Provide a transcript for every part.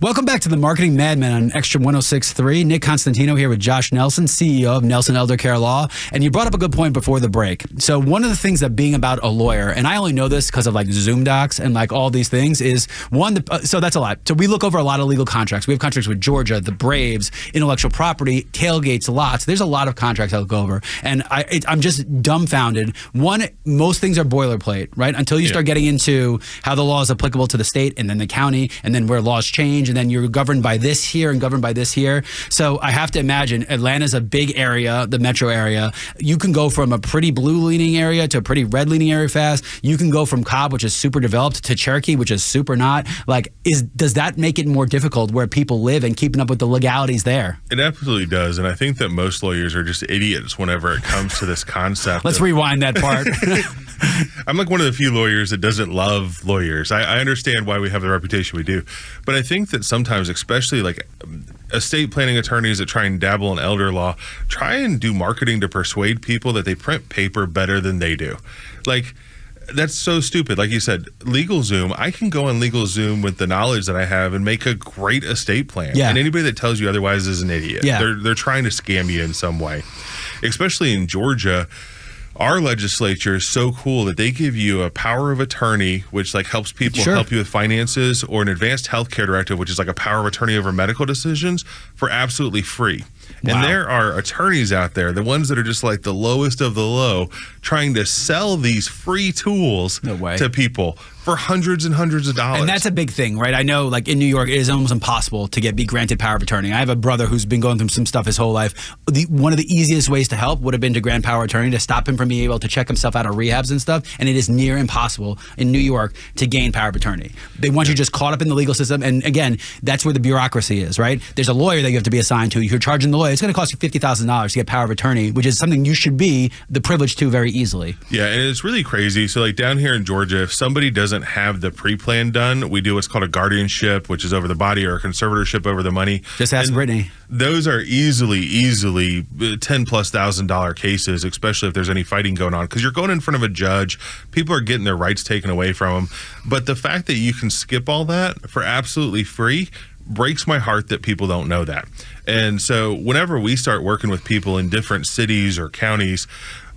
Welcome back to the Marketing Madmen on Extra 106.3. Nick Constantino here with Josh Nelson, CEO of Nelson Elder Care Law. And you brought up a good point before the break. So one of the things that being about a lawyer, and I only know this because of like Zoom docs and like all these things, is one, so that's a lot. So we look over a lot of legal contracts. We have contracts with Georgia, the Braves, intellectual property, tailgates, lots. There's a lot of contracts I look over. And I'm just dumbfounded. One, most things are boilerplate, right? Until you start getting into how the law is applicable to the state and then the county and then where laws change. And then you're governed by this here and governed by this here. So I have to imagine Atlanta's a big area, the metro area. You can go from a pretty blue leaning area to a pretty red leaning area fast. You can go from Cobb, which is super developed, to Cherokee, which is super not. Like, does that make it more difficult where people live and keeping up with the legalities there? It absolutely does. And I think that most lawyers are just idiots whenever it comes to this concept. Let's rewind that part. I'm like one of the few lawyers that doesn't love lawyers. I understand why we have the reputation we do. But I think that sometimes, especially like estate planning attorneys that try and dabble in elder law, try and do marketing to persuade people that they print paper better than they do. Like, that's so stupid. Like you said, LegalZoom, I can go on LegalZoom with the knowledge that I have and make a great estate plan. Yeah. And anybody that tells you otherwise is an idiot. Yeah. They're trying to scam you in some way. Especially in Georgia, our legislature is so cool that they give you a power of attorney, which like helps people help you with finances, or an advanced healthcare directive, which is like a power of attorney over medical decisions, for absolutely free. Wow. And there are attorneys out there, the ones that are just like the lowest of the low, trying to sell these free tools to people for hundreds and hundreds of dollars. And that's a big thing, right? I know, like in New York, it is almost impossible to be granted power of attorney. I have a brother who's been going through some stuff his whole life. One of the easiest ways to help would have been to grant power of attorney, to stop him from being able to check himself out of rehabs and stuff. And it is near impossible in New York to gain power of attorney. They want you just caught up in the legal system. And again, that's where the bureaucracy is, right? There's a lawyer that you have to be assigned to. You're charging the lawyer. It's going to cost you $50,000 to get power of attorney, which is something you should be the privilege to very easily. Yeah, and it's really crazy. So like down here in Georgia, if somebody doesn't have the pre-plan done, we do what's called a guardianship, which is over the body, or a conservatorship over the money. Just ask Brittany. Those are easily $10,000+ cases, especially if there's any fighting going on, because you're going in front of a judge. People are getting their rights taken away from them. But the fact that you can skip all that for absolutely free breaks my heart that people don't know that. And so whenever we start working with people in different cities or counties,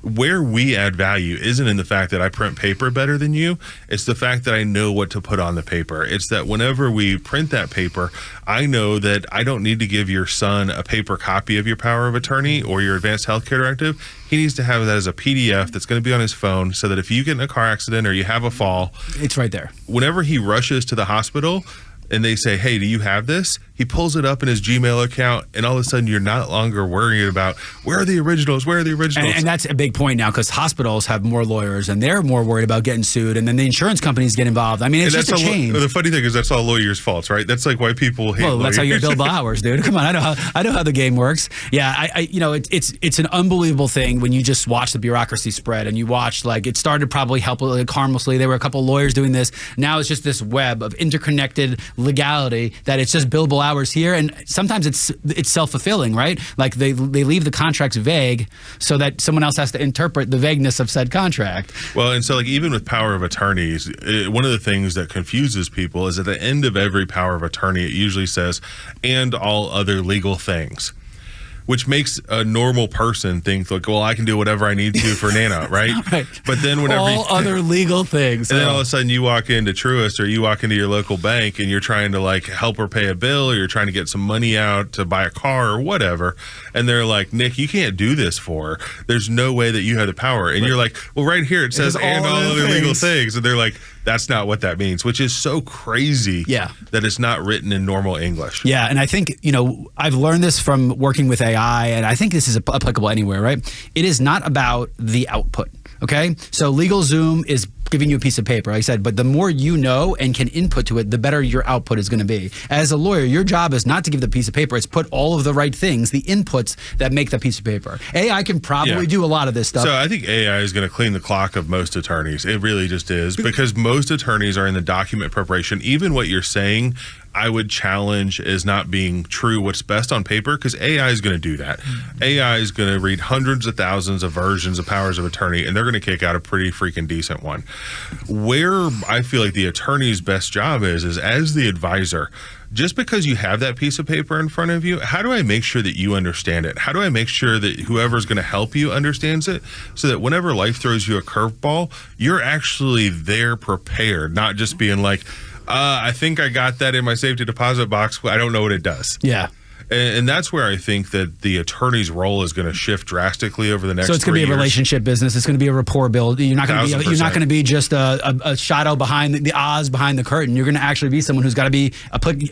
where we add value isn't in the fact that I print paper better than you. It's the fact that I know what to put on the paper. It's that whenever we print that paper, I know that I don't need to give your son a paper copy of your power of attorney or your advanced healthcare directive. He needs to have that as a PDF that's going to be on his phone, so that if you get in a car accident or you have a fall, it's right there. Whenever he rushes to the hospital and they say, hey, do you have this? He pulls it up in his Gmail account, and all of a sudden you're not longer worrying about where are the originals, where are the originals? And that's a big point now, because hospitals have more lawyers and they're more worried about getting sued, and then the insurance companies get involved. I mean, it's just a change. The funny thing is that's all lawyers' faults, right? That's like why people hate lawyers. That's how you build hours, dude. Come on, I know how the game works. Yeah, it's an unbelievable thing when you just watch the bureaucracy spread, and you watch, like, it started probably harmlessly. There were a couple of lawyers doing this. Now it's just this web of interconnected legality that it's just billable hours here, and sometimes it's self-fulfilling, right? Like they leave the contracts vague so that someone else has to interpret the vagueness of said contract. Well, and so like even with power of attorneys, one of the things that confuses people is at the end of every power of attorney, it usually says, and all other legal things, which makes a normal person think like, well, I can do whatever I need to for Nana, right? Right. But then whenever all other legal things, and then all of a sudden you walk into Truist or you walk into your local bank and you're trying to like help her pay a bill, or you're trying to get some money out to buy a car or whatever, and they're like, Nick, you can't do this for her. There's no way that you have the power. And you're like, well, right here it says and all other legal things, and they're like, that's not what that means, which is so crazy that it's not written in normal English. Yeah, and I think, I've learned this from working with AI, and I think this is applicable anywhere, right? It is not about the output, okay? So LegalZoom is giving you a piece of paper, like I said, but the more you know and can input to it, the better your output is going to be. As a lawyer, your job is not to give the piece of paper, it's put all of the right things, the inputs that make the piece of paper. AI can probably do a lot of this stuff. So I think AI is going to clean the clock of most attorneys. It really just is, because most attorneys are in the document preparation. Even what you're saying, I would challenge as not being true what's best on paper, because AI is going to do that. AI is going to read hundreds of thousands of versions of powers of attorney, and they're going to kick out a pretty freaking decent one. Where I feel like the attorney's best job is as the advisor, just because you have that piece of paper in front of you, how do I make sure that you understand it? How do I make sure that whoever's going to help you understands it, so that whenever life throws you a curveball, you're actually there prepared, not just being like, I think I got that in my safety deposit box, I don't know what it does. Yeah. And that's where I think that the attorney's role is going to shift drastically over the next 3 years. So it's going to be a relationship business. It's going to be a rapport build. You're not going to be. You're not going to be just a shadow behind the Oz behind the curtain. You're going to actually be someone who's got to be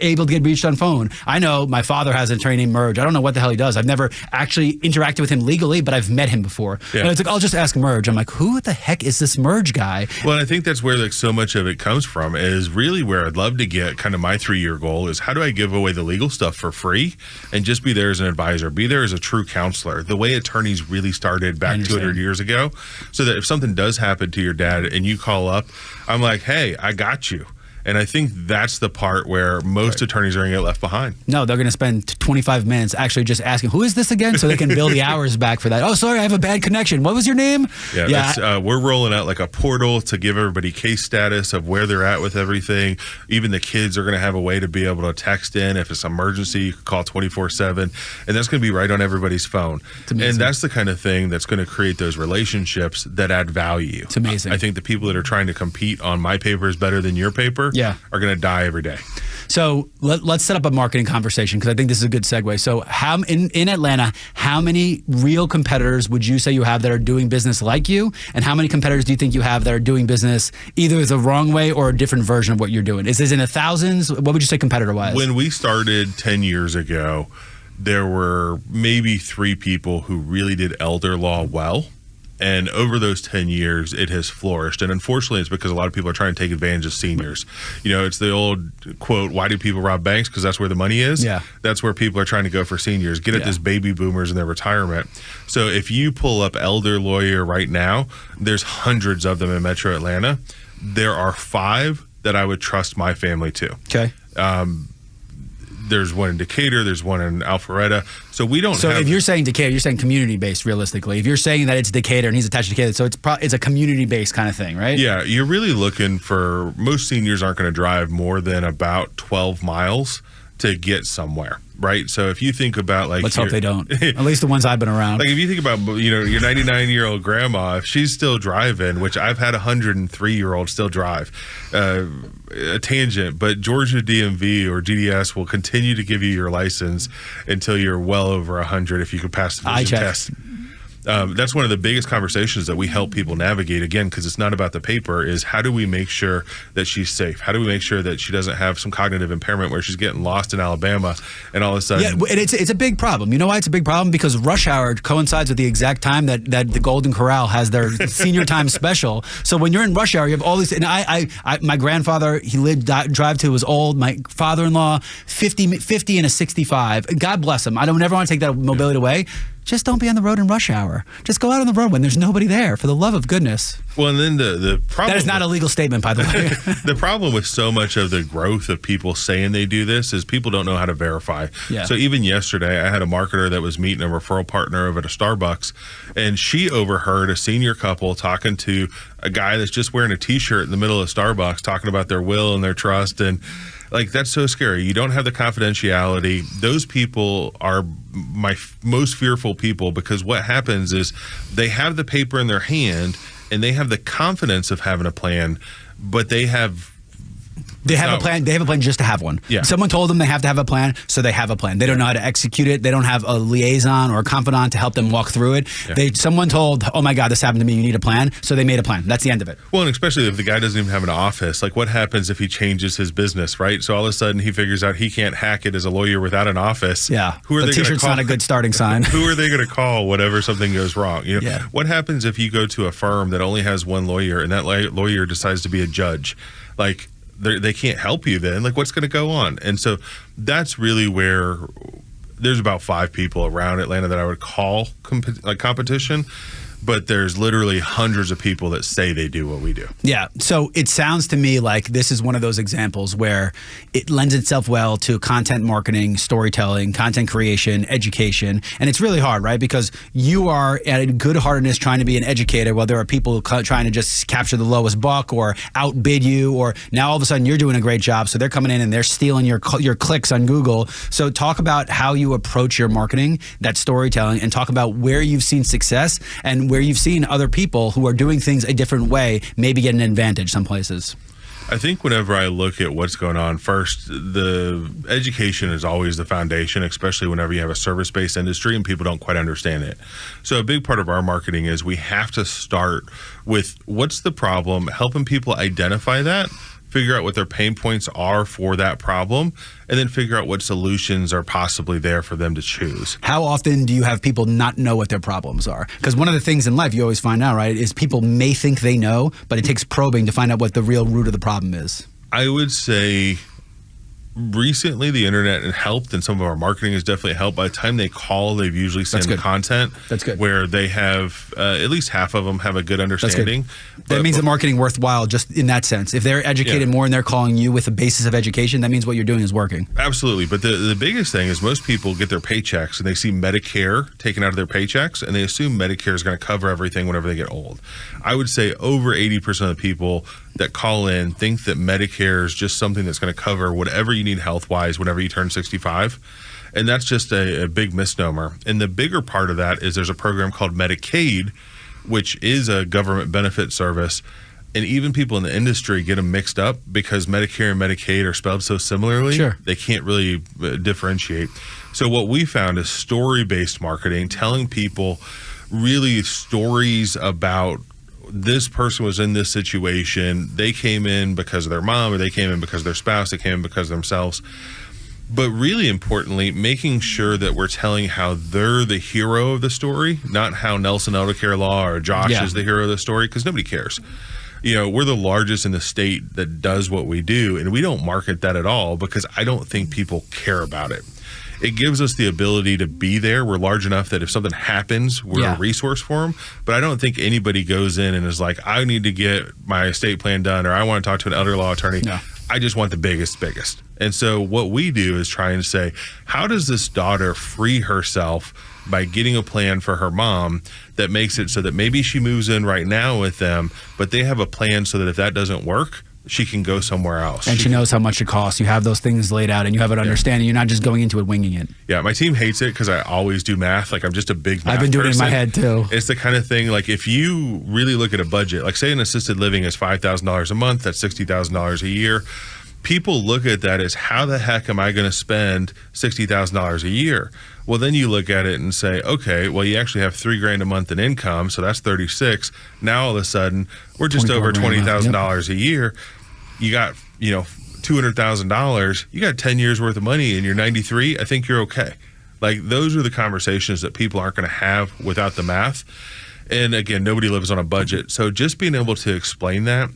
able to get reached on phone. I know my father has an attorney named Merge. I don't know what the hell he does. I've never actually interacted with him legally, but I've met him before. Yeah. And it's like, I'll just ask Merge. I'm like, who the heck is this Merge guy? Well, I think that's where like so much of it comes from. Is really where I'd love to get. Kind of my 3-year goal is, how do I give away the legal stuff for free and just be there as an advisor, be there as a true counselor, the way attorneys really started back 200 years ago, so that if something does happen to your dad and you call up, I'm like, hey, I got you. And I think that's the part where most attorneys are going to get left behind. No, they're going to spend 25 minutes actually just asking, who is this again? So they can bill the hours back for that. Oh, sorry, I have a bad connection. What was your name? Yeah. We're rolling out like a portal to give everybody case status of where they're at with everything. Even the kids are going to have a way to be able to text in. If it's an emergency, you can call 24/7. And that's going to be right on everybody's phone. And that's the kind of thing that's going to create those relationships that add value. It's amazing. I think the people that are trying to compete on my paper is better than your paper are going to die every day. So let's set up a marketing conversation, because I think this is a good segue. So in Atlanta, how many real competitors would you say you have that are doing business like you? And how many competitors do you think you have that are doing business either the wrong way or a different version of what you're doing? Is this in the thousands? What would you say competitor-wise? When we started 10 years ago, there were maybe 3 people who really did elder law well. And over those 10 years, it has flourished. And unfortunately, it's because a lot of people are trying to take advantage of seniors. You know, it's the old quote, why do people rob banks? Because that's where the money is. Yeah. That's where people are trying to go for seniors. Get at this baby boomers in their retirement. So if you pull up Elder Lawyer right now, there's hundreds of them in Metro Atlanta. There are 5 that I would trust my family to. Okay. There's one in Decatur. There's one in Alpharetta. So we don't. So if you're saying Decatur, you're saying community based. Realistically, if you're saying that it's Decatur and he's attached to Decatur, so it's a community based kind of thing, right? Yeah, you're really looking for. Most seniors aren't going to drive more than about 12 miles to get somewhere, right? So if you think about like, let's hope they don't. At least the ones I've been around. Like if you think about, you know, your 99-year-old grandma, if she's still driving, which I've had 103-year-old still drive. A tangent, but Georgia DMV or GDS will continue to give you your license until you're well over 100 if you can pass the vision test. That's one of the biggest conversations that we help people navigate, again, because it's not about the paper, is how do we make sure that she's safe? How do we make sure that she doesn't have some cognitive impairment where she's getting lost in Alabama and all of a sudden... Yeah, and it's a big problem. You know why it's a big problem? Because rush hour coincides with the exact time that the Golden Corral has their senior time special. So when you're in rush hour, you have all these... And my grandfather, he drive to, was old. My father-in-law, 50 and a 65. God bless him. I don't never want to take that mobility away. Just don't be on the road in rush hour. Just go out on the road when there's nobody there, for the love of goodness. Well, and then the problem... That is not a legal statement, by the way. The problem with so much of the growth of people saying they do this is people don't know how to verify. Yeah. So even yesterday, I had a marketer that was meeting a referral partner over at a Starbucks, and she overheard a senior couple talking to a guy that's just wearing a T-shirt in the middle of Starbucks, talking about their will and their trust, and... Like, that's so scary. You don't have the confidentiality. Those people are my most fearful people, because what happens is they have the paper in their hand and they have the confidence of having a plan, but they have a plan. They have a plan just to have one. Yeah. Someone told them they have to have a plan, so they have a plan. They don't know how to execute it. They don't have a liaison or a confidant to help them walk through it. Yeah. Someone told, oh my God, this happened to me. You need a plan. So they made a plan. That's the end of it. Well, and especially if the guy doesn't even have an office. Like, what happens if he changes his business, right? So all of a sudden he figures out he can't hack it as a lawyer without an office. Yeah. Who are the they going to T-shirt's call? Not a good starting sign. Who are they going to call whenever something goes wrong? You know, yeah. What happens if you go to a firm that only has one lawyer and that lawyer decides to be a judge? Like, they can't help you then. Like, what's going to go on? And so that's really where there's about 5 people around Atlanta that I would call competition. but there's literally hundreds of people that say they do what we do. Yeah. So it sounds to me like this is one of those examples where it lends itself well to content marketing, storytelling, content creation, education. And it's really hard, right? Because you are at good heartedness trying to be an educator while there are people trying to just capture the lowest buck or outbid you, or now all of a sudden you're doing a great job. So they're coming in and they're stealing your clicks on Google. So talk about how you approach your marketing, that storytelling, and talk about where you've seen success and where you've seen other people who are doing things a different way maybe get an advantage some places. I think whenever I look at what's going on, first, the education is always the foundation, especially whenever you have a service-based industry and people don't quite understand it. So a big part of our marketing is we have to start with what's the problem, helping people identify that, figure out what their pain points are for that problem, and then figure out what solutions are possibly there for them to choose. How often do you have people not know what their problems are? Because one of the things in life you always find out, right, is people may think they know, but it takes probing to find out what the real root of the problem is. I would say recently the internet has helped, and some of our marketing has definitely helped. By the time they call, they've usually sent content where they have at least half of them have a good understanding. That means the marketing worthwhile just in that sense. If they're educated more and they're calling you with a basis of education, that means what you're doing is working. Absolutely. But the biggest thing is most people get their paychecks and they see Medicare taken out of their paychecks and they assume Medicare is going to cover everything whenever they get old. I would say over 80% of the people that call in think that Medicare is just something that's going to cover whatever you need health-wise whenever you turn 65. And that's just a big misnomer. And the bigger part of that is there's a program called Medicaid, which is a government benefit service. And even people in the industry get them mixed up because Medicare and Medicaid are spelled so similarly. Sure. They can't really differentiate. So what we found is story-based marketing, telling people really stories about this person was in this situation. They came in because of their mom, or they came in because of their spouse, they came in because of themselves. But really importantly, making sure that we're telling how they're the hero of the story, not how Nelson Elder Care Law or Josh is the hero of the story, because nobody cares. You know, we're the largest in the state that does what we do, and we don't market that at all because I don't think people care about it. It gives us the ability to be there. We're large enough that if something happens, we're a resource for them. But I don't think anybody goes in and is like, I need to get my estate plan done, or I want to talk to an elder law attorney. No. I just want the biggest. And so what we do is try and say, how does this daughter free herself by getting a plan for her mom that makes it so that maybe she moves in right now with them, but they have a plan so that if that doesn't work, she can go somewhere else. And she knows how much it costs. You have those things laid out and you have an understanding. You're not just going into it winging it. Yeah, my team hates it because I always do math. Like I'm just a big math I've been doing person. it in my head too. It's the kind of thing, like if you really look at a budget, like say an assisted living is $5,000 a month, that's $60,000 a year. People look at that as how the heck am I going to spend $60,000 a year? Well, then you look at it and say, okay, well, you actually have $3,000 a month in income, so that's 36. Now all of a sudden, we're just over $20,000 a year. You got, $200,000. You got 10 years worth of money, and you're 93. I think you're okay. Like those are the conversations that people aren't going to have without the math. And again, nobody lives on a budget, so just being able to explain that.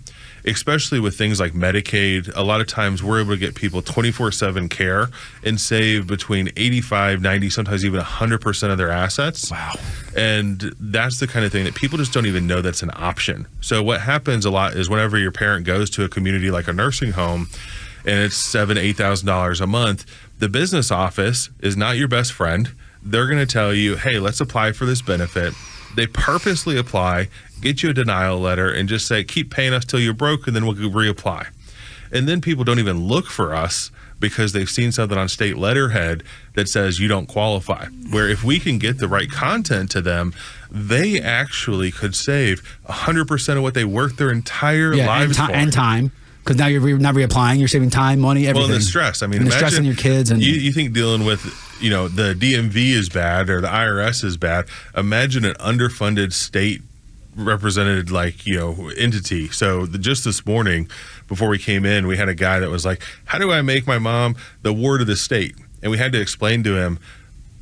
Especially with things like Medicaid, a lot of times we're able to get people 24/7 care and save between 85, 90, sometimes even 100% of their assets. Wow. And that's the kind of thing that people just don't even know that's an option. So what happens a lot is whenever your parent goes to a community like a nursing home and it's $7,000, $8,000 a month, the business office is not your best friend. They're going to tell you, hey, let's apply for this benefit. They purposely apply, get you a denial letter, and just say, keep paying us till you're broke, and then we'll reapply. And then people don't even look for us because they've seen something on state letterhead that says you don't qualify. Where if we can get the right content to them, they actually could save 100% of what they worked their entire lives for. And time. Because now you're not reapplying, you're saving time, money, everything. Well, and the stress. I mean, and the stress on your kids. And you think dealing with, the DMV is bad or the IRS is bad. Imagine an underfunded state represented entity. So just this morning, before we came in, we had a guy that was like, how do I make my mom the ward of the state? And we had to explain to him,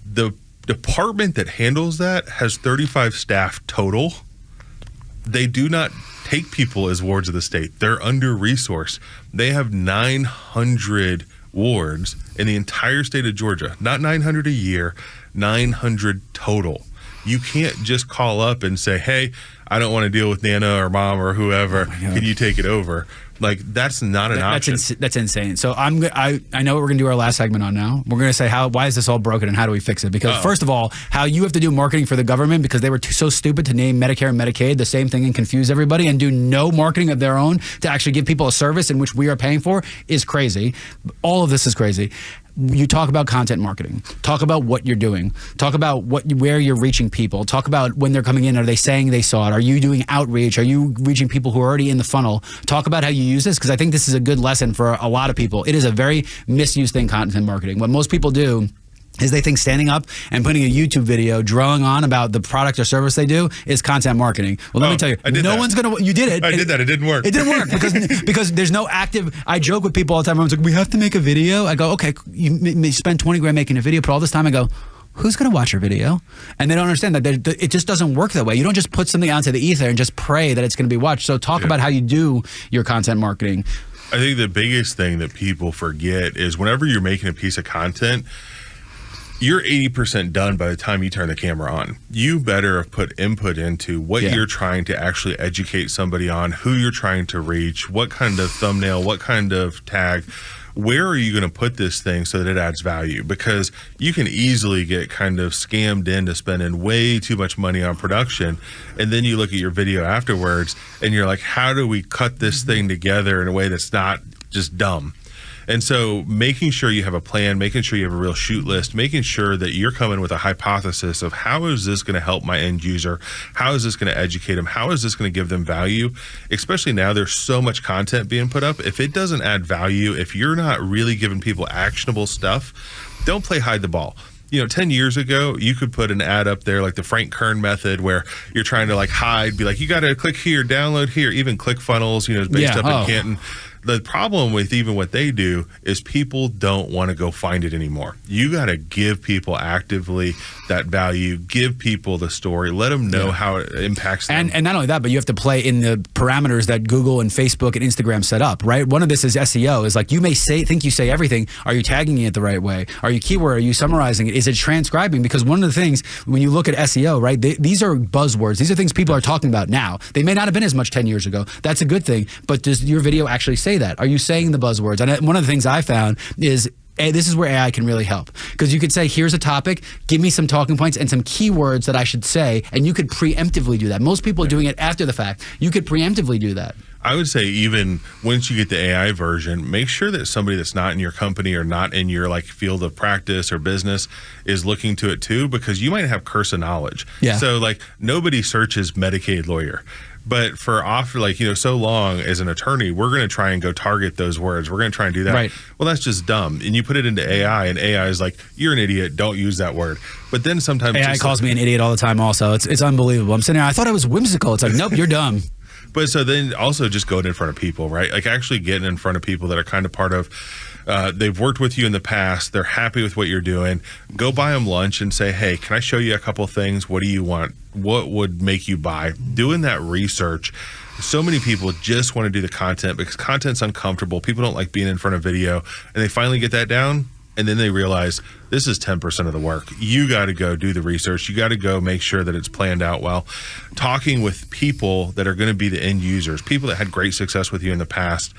the department that handles that has 35 staff total. They do not take people as wards of the state. They're under-resourced. They have 900 wards in the entire state of Georgia. Not 900 a year, 900 total. You can't just call up and say, hey, I don't want to deal with Nana or mom or whoever. Can you take it over? Like, that's not an option. That's insane. So I know what we're gonna do our last segment on now. We're gonna say why is this all broken and how do we fix it? Because first of all, how you have to do marketing for the government because they were so stupid to name Medicare and Medicaid the same thing and confuse everybody and do no marketing of their own to actually give people a service in which we are paying for is crazy. All of this is crazy. You talk about content marketing. Talk about what you're doing. Talk about where you're reaching people. Talk about when they're coming in. Are they saying they saw it? Are you doing outreach? Are you reaching people who are already in the funnel? Talk about how you use this because I think this is a good lesson for a lot of people. It is a very misused thing, content marketing. What most people do is they think standing up and putting a YouTube video drawing on about the product or service they do is content marketing. Well, let me tell you, one's going to, you did it. I did that. It didn't work. It didn't work because there's no active, I joke with people all the time. I was like, we have to make a video. I go, okay, you spend 20 grand making a video, but all this time I go, who's going to watch your video? And they don't understand that it just doesn't work that way. You don't just put something out to the ether and just pray that it's going to be watched. So talk about how you do your content marketing. I think the biggest thing that people forget is whenever you're making a piece of content, you're 80% done by the time you turn the camera on. You better have put input into what you're trying to actually educate somebody on, who you're trying to reach, what kind of thumbnail, what kind of tag. Where are you going to put this thing so that it adds value? Because you can easily get kind of scammed into spending way too much money on production. And then you look at your video afterwards and you're like, how do we cut this thing together in a way that's not just dumb? And so making sure you have a plan, making sure you have a real shoot list, making sure that you're coming with a hypothesis of how is this going to help my end user? How is this going to educate them? How is this going to give them value? Especially now there's so much content being put up. If it doesn't add value, if you're not really giving people actionable stuff, don't play hide the ball. 10 years ago, you could put an ad up there like the Frank Kern method where you're trying to like hide, be like, you got to click here, download here, even ClickFunnels, is based up in Canton. The problem with even what they do is people don't want to go find it anymore. You got to give people actively that value, give people the story, let them know how it impacts them. And not only that, but you have to play in the parameters that Google and Facebook and Instagram set up, right? One of this is SEO, is like you may think you say everything. Are you tagging it the right way? Are you keyword? Are you summarizing it? Is it transcribing? Because one of the things when you look at SEO, right, these are buzzwords. These are things people are talking about now. They may not have been as much 10 years ago. That's a good thing. But does your video actually say that? Are you saying the buzzwords? And one of the things I found is this is where AI can really help, because you could say, here's a topic, give me some talking points and some keywords that I should say, and you could preemptively do that. Most people are doing it after the fact. You could preemptively do that. I would say even once you get the AI version, make sure that somebody that's not in your company or not in your like field of practice or business is looking to it too, because you might have curse of knowledge. Yeah. So like nobody searches Medicaid lawyer. But for so long as an attorney, we're going to try and go target those words. We're going to try and do that. Right. Well, that's just dumb. And you put it into AI, and AI is like, you're an idiot. Don't use that word. But then sometimes AI calls me an idiot all the time also. It's unbelievable. I'm sitting there, I thought I was whimsical. It's like, nope, you're dumb. But so then also just going in front of people, right? Like actually getting in front of people that are kind of part of, they've worked with you in the past. They're happy with what you're doing. Go buy them lunch and say, hey, can I show you a couple things? What do you want? What would make you buy? Doing that research. So many people just want to do the content because content's uncomfortable. People don't like being in front of video, and they finally get that down. And then they realize this is 10% of the work. You got to go do the research. You got to go make sure that it's planned out well. Talking with people that are going to be the end users, people that had great success with you in the past.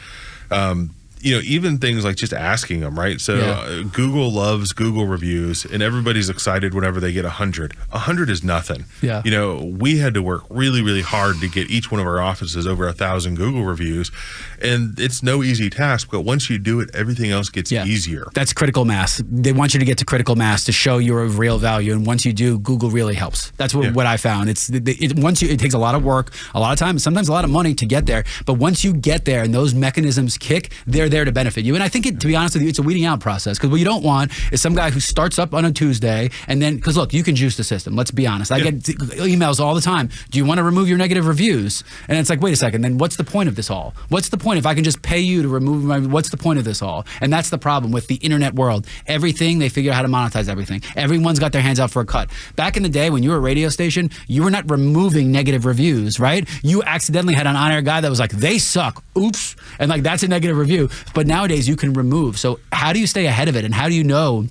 Even things like just asking them, right? So Google loves Google reviews, and everybody's excited whenever they get 100. 100 is nothing. Yeah. We had to work really, really hard to get each one of our offices over 1,000 Google reviews, and it's no easy task. But once you do it, everything else gets easier. That's critical mass. They want you to get to critical mass to show your real value, and once you do, Google really helps. That's what I found. It takes a lot of work, a lot of time, sometimes a lot of money to get there. But once you get there and those mechanisms kick, they're there to benefit you. And I think to be honest with you, it's a weeding out process, because what you don't want is some guy who starts up on a Tuesday and then, because look, you can juice the system. Let's be honest. I get emails all the time. Do you want to remove your negative reviews? And it's like, wait a second, then what's the point of this all? What's the point if I can just pay you to remove what's the point of this all? And that's the problem with the internet world. Everything, they figure out how to monetize everything. Everyone's got their hands out for a cut. Back in the day when you were a radio station, you were not removing negative reviews, right? You accidentally had an on-air guy that was like, they suck. Oops. And like, that's a negative review. But nowadays you can remove. So how do you stay ahead of it? And how do you know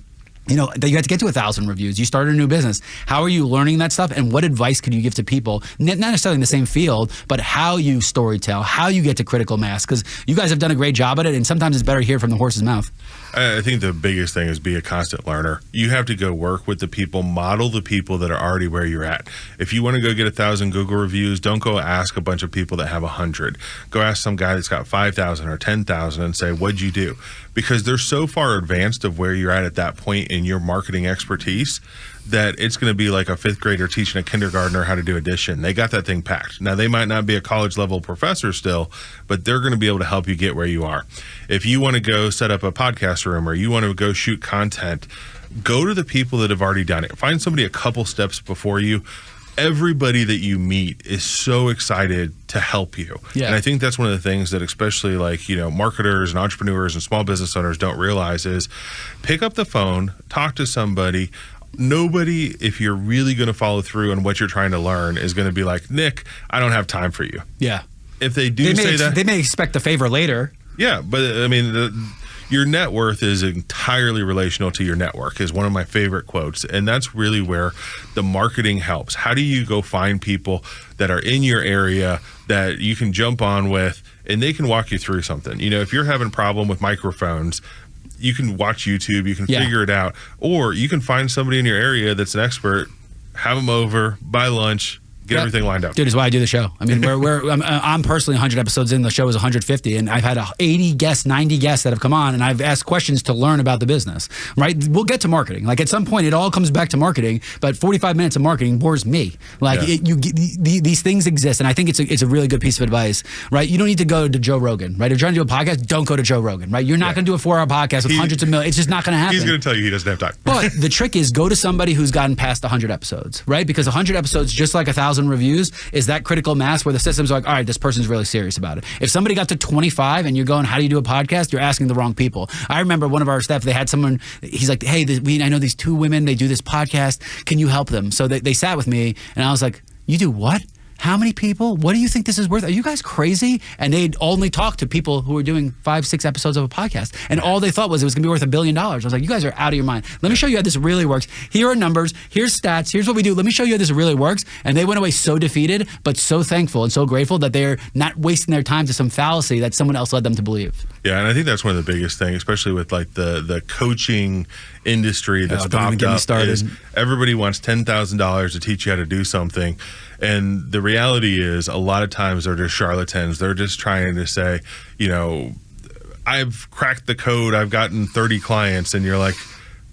you know, that you had to get to 1,000 reviews. You started a new business. How are you learning that stuff? And what advice could you give to people, not necessarily in the same field, but how you storytell, how you get to critical mass? Because you guys have done a great job at it, and sometimes it's better to hear from the horse's mouth. I think the biggest thing is be a constant learner. You have to go work with the people, model the people that are already where you're at. If you want to go get 1,000 Google reviews, don't go ask a bunch of people that have 100. Go ask some guy that's got 5,000 or 10,000 and say, what'd you do? Because they're so far advanced of where you're at that point in your marketing expertise that it's going to be like a fifth grader teaching a kindergartner how to do addition. They got that thing packed. Now, they might not be a college level professor still, but they're going to be able to help you get where you are. If you want to go set up a podcast room or you want to go shoot content, go to the people that have already done it. Find somebody a couple steps before you. Everybody that you meet is so excited to help you. Yeah. And I think that's one of the things that especially like, you know, marketers and entrepreneurs and small business owners don't realize is pick up the phone, talk to somebody. Nobody, if you're really going to follow through on what you're trying to learn, is going to be like, Nick, I don't have time for you. Yeah. If they do say that. They may expect a favor later. Yeah. But I mean, your net worth is entirely relational to your network is one of my favorite quotes. And that's really where the marketing helps. How do you go find people that are in your area that you can jump on with and they can walk you through something? You know, if you're having a problem with microphones, you can watch YouTube, you can figure it out, or you can find somebody in your area that's an expert, have them over, buy lunch, get everything lined up. Dude, is why I do the show. I mean, I'm personally 100 episodes in. The show is 150, and I've had 80 guests, 90 guests that have come on, and I've asked questions to learn about the business, right? We'll get to marketing. Like, at some point, it all comes back to marketing, but 45 minutes of marketing bores me. Like, these things exist, and I think it's a really good piece of advice, right? You don't need to go to Joe Rogan, right? If you're trying to do a podcast, don't go to Joe Rogan, right? You're not going to do a 4-hour podcast with hundreds of millions. It's just not going to happen. He's going to tell you he doesn't have time. But the trick is go to somebody who's gotten past 100 episodes, right? Because 100 episodes, just like 1,000 reviews, is that critical mass where the system's like, all right, this person's really serious about it. If somebody got to 25 and you're going, how do you do a podcast? You're asking the wrong people. I remember one of our staff, they had someone, he's like, hey, I know these 2 women, they do this podcast. Can you help them? So they sat with me and I was like, you do what? How many people? What do you think this is worth? Are you guys crazy? And they'd only talk to people who were doing 5-6 episodes of a podcast. And all they thought was it was going to be worth $1 billion. I was like, you guys are out of your mind. Let me show you how this really works. Here are numbers. Here's stats. Here's what we do. Let me show you how this really works. And they went away so defeated, but so thankful and so grateful that they're not wasting their time to some fallacy that someone else led them to believe. Yeah, and I think that's one of the biggest things, especially with like the coaching industry that's popped up. Is everybody wants $10,000 to teach you how to do something. And the reality is a lot of times they're just charlatans. They're just trying to say, you know, I've cracked the code. I've gotten 30 clients. And you're like,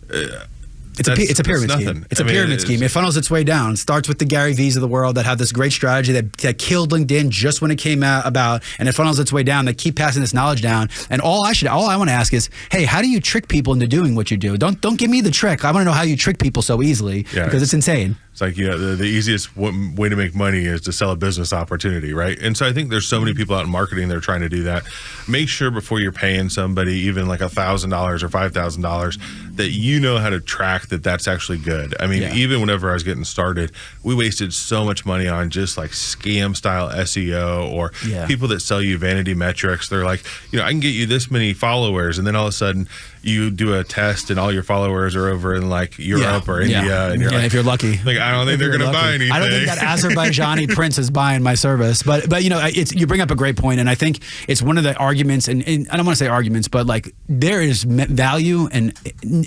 it's a pyramid scheme. It's a pyramid scheme. It funnels its way down. It starts with the Gary V's of the world that have this great strategy that killed LinkedIn just when it came out about, and it funnels its way down. They keep passing this knowledge down. And all I want to ask is, hey, how do you trick people into doing what you do? Don't give me the trick. I want to know how you trick people so easily because it's insane. It's like, you know, the easiest way to make money is to sell a business opportunity, right? And so I think there's so many people out in marketing that are trying to do that. Make sure before you're paying somebody even like $1,000 or $5,000 that you know how to track that that's actually good. I mean, even whenever I was getting started, we wasted so much money on just like scam style SEO or people that sell you vanity metrics. They're like, you know, I can get you this many followers, and then all of a sudden you do a test and all your followers are over in like Europe or India, and you're like, if you're lucky. Like, I don't think they're going to buy anything. I don't think that Azerbaijani prince is buying my service. But you know, you bring up a great point, and I think it's one of the arguments, and I don't want to say arguments, but like there is value, and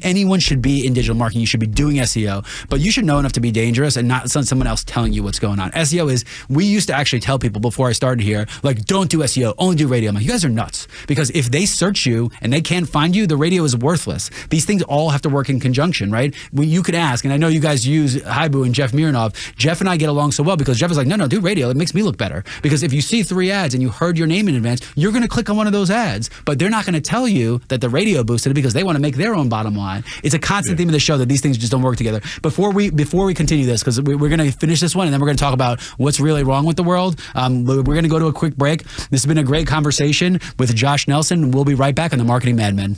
anyone should be in digital marketing. You should be doing SEO, but you should know enough to be dangerous and not someone else telling you what's going on. SEO is, we used to actually tell people before I started here, like, don't do SEO, only do radio. I'm like, you guys are nuts, because if they search you and they can't find you, the radio is worthless. These things all have to work in conjunction, right? When you could ask, and I know you guys use Haibu and Jeff Mironov. Jeff and I get along so well because Jeff is like, no, do radio. It makes me look better. Because if you see 3 ads and you heard your name in advance, you're going to click on one of those ads, but they're not going to tell you that the radio boosted it because they want to make their own bottom line. It's a constant theme of the show that these things just don't work together. Before we continue this, because we're going to finish this one and then we're going to talk about what's really wrong with the world. We're going to go to a quick break. This has been a great conversation with Josh Nelson. We'll be right back on the Marketing Madmen.